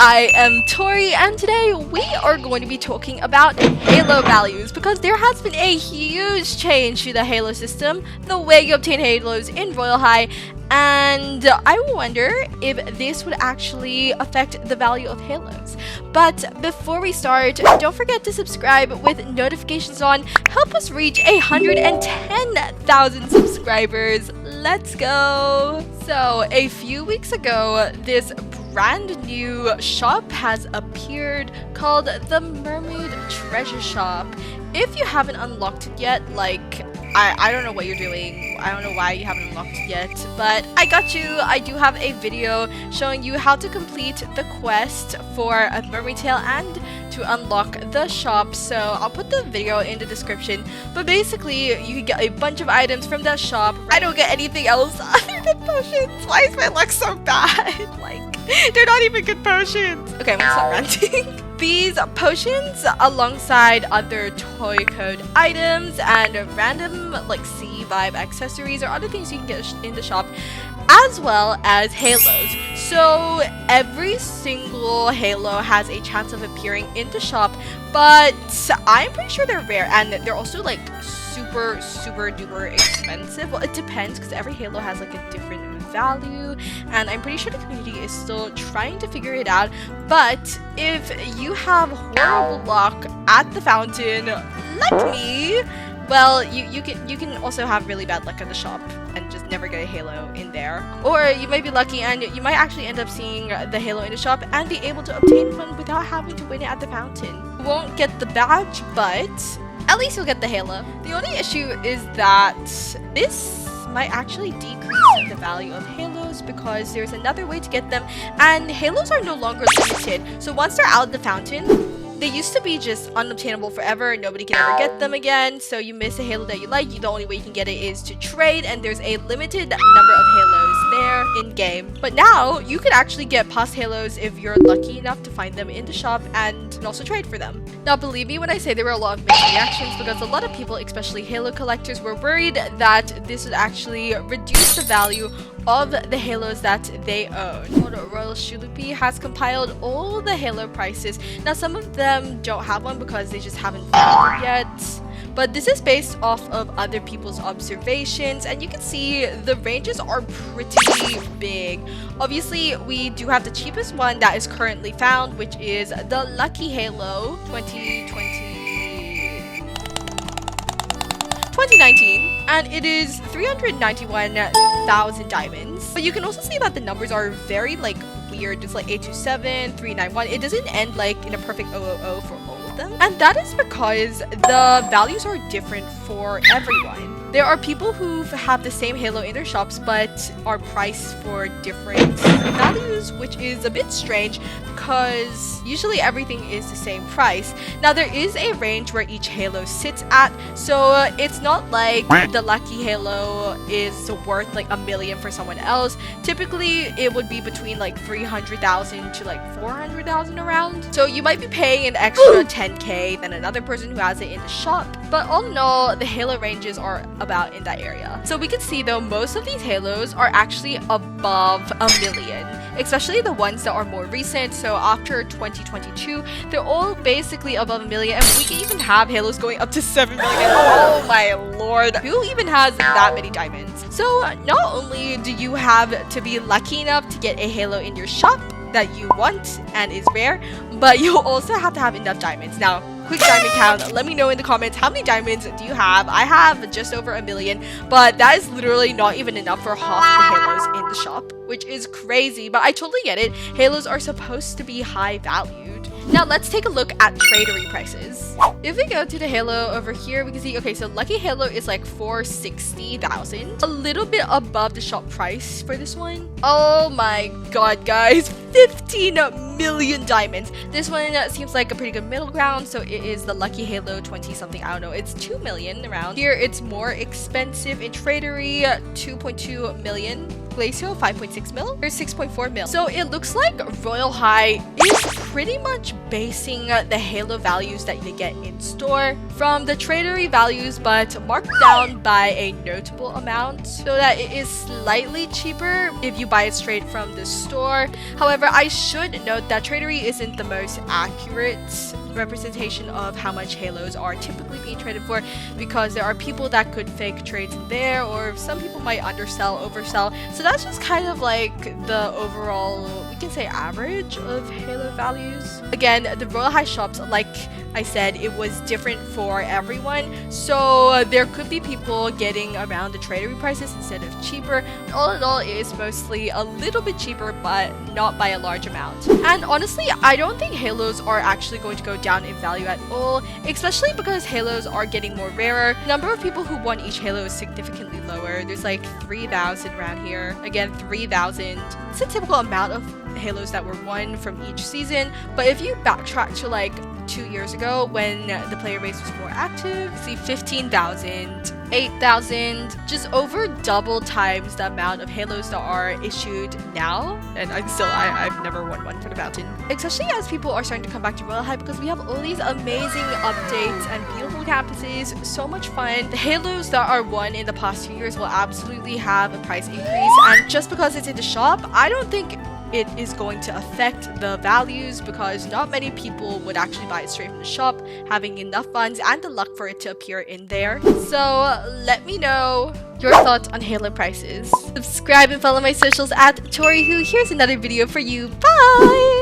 I am Tori, and today we are going to be talking about Halo values because there has been a huge change to the Halo system, the way you obtain Halos in Royale High, and I wonder if this would actually affect the value of Halos. But before we start, don't forget to subscribe with notifications on. Help us reach 110,000 subscribers. Let's go! So, a few weeks ago, this brand new shop has appeared called the Mermaid Treasure Shop. If you haven't unlocked it yet, I don't know what you're doing. I don't know why you haven't unlocked it yet, but I got you. I do have a video showing you how to complete the quest for a mermaid tail and to unlock the shop, so I'll put the video in the description. But basically, you can get a bunch of items from that shop. I don't get anything else other than potions. Why is my luck so bad? They're not even good potions. Okay, I'm gonna stop ranting. These potions, alongside other toy code items and random sea vibe accessories or other things you can get in the shop, as well as halos. So every single halo has a chance of appearing in the shop, but I'm pretty sure they're rare, and they're also super duper expensive. Well, it depends because every halo has a different value, and I'm pretty sure the community is still trying to figure it out. But if you have horrible luck at the fountain like me, well, you can also have really bad luck at the shop and just never get a halo in there. Or you might be lucky and you might actually end up seeing the halo in the shop and be able to obtain one without having to win it at the fountain. You won't get the badge, but at least you'll get the halo. The only issue is that this might actually decrease the value of halos because there's another way to get them, and halos are no longer limited. So once they're out of the fountain, they used to be just unobtainable forever. Nobody can ever get them again. So you miss a halo that you like, the only way you can get it is to trade, and there's a limited number of halos there in game. But now you can actually get past halos if you're lucky enough to find them in the shop and also trade for them. Now, believe me when I say there were a lot of mixed reactions, because a lot of people, especially halo collectors, were worried that this would actually reduce the value of the halos that they own. Royal Shulupi has compiled all the halo prices. Now, some of them don't have one because they just haven't found it yet, but this is based off of other people's observations, and you can see the ranges are pretty big. Obviously, we do have the cheapest one that is currently found, which is the Lucky Halo 2019, and it is 391,000 diamonds. But you can also see that the numbers are very weird. It's 827, 391. It doesn't end in a perfect 000 for all of them, and that is because the values are different for everyone. There are people who have the same halo in their shops but are priced for different values, which is a bit strange because usually everything is the same price. Now, there is a range where each halo sits at, so it's not like the lucky halo is worth $1 million for someone else. Typically, it would be between 300,000 to 400,000 around. So you might be paying an extra 10k than another person who has it in the shop. But all in all, the halo ranges are about in that area. So we can see though, most of these halos are actually above $1 million, especially the ones that are more recent. So after 2022, they're all basically above $1 million, and we can even have halos going up to 7 million. Oh my lord, who even has that many diamonds? So not only do you have to be lucky enough to get a halo in your shop that you want and is rare, but you also have to have enough diamonds. Now, quick diamond count. Let me know in the comments, how many diamonds do you have? I have just over 1 million, but that is literally not even enough for half the halos in the shop, which is crazy, but I totally get it. Halos are supposed to be high valued. Now let's take a look at tradery prices. If we go to the halo over here, we can see, okay, so Lucky Halo is 460,000, a little bit above the shop price for this one. Oh my god, guys, 15 million diamonds. This one seems like a pretty good middle ground, so it is the Lucky Halo 20 something, I don't know, it's 2 million around. Here it's more expensive in tradery, 2.2 million. Glacio 5.6 mil or 6.4 mil. So it looks like Royale High is pretty much basing the Halo values that you get in store from the tradery values, but marked down by a notable amount so that it is slightly cheaper if you buy it straight from the store. However, I should note that tradery isn't the most accurate representation of how much Halos are typically being traded for, because there are people that could fake trades in there, or some people might undersell, oversell. So that's just kind of like the overall, we can say, average of Halo values. Again, the Royal High shops, like I said, it was different for everyone, so there could be people getting around the tradery prices instead of cheaper. All in all, it is mostly a little bit cheaper, but not by a large amount. And honestly, I don't think Halos are actually going to go down in value at all, especially because Halos are getting more rarer. The number of people who won each Halo is significantly lower. There's like 3,000 around here. Again, 3,000. It's a typical amount of Halos that were won from each season, but if you backtrack to like 2 years ago when the player base was more active, see 15,000, 8,000, just over double times the amount of Halos that are issued now. And I've never won one for the mountain. Especially as people are starting to come back to Royal High, because we have all these amazing updates and beautiful campuses, so much fun. The Halos that are won in the past 2 years will absolutely have a price increase, and just because it's in the shop, I don't think it is going to affect the values, because not many people would actually buy it straight from the shop, having enough funds and the luck for it to appear in there. So let me know your thoughts on Halo prices. Subscribe and follow my socials at ToriWho. Here's another video for you. Bye!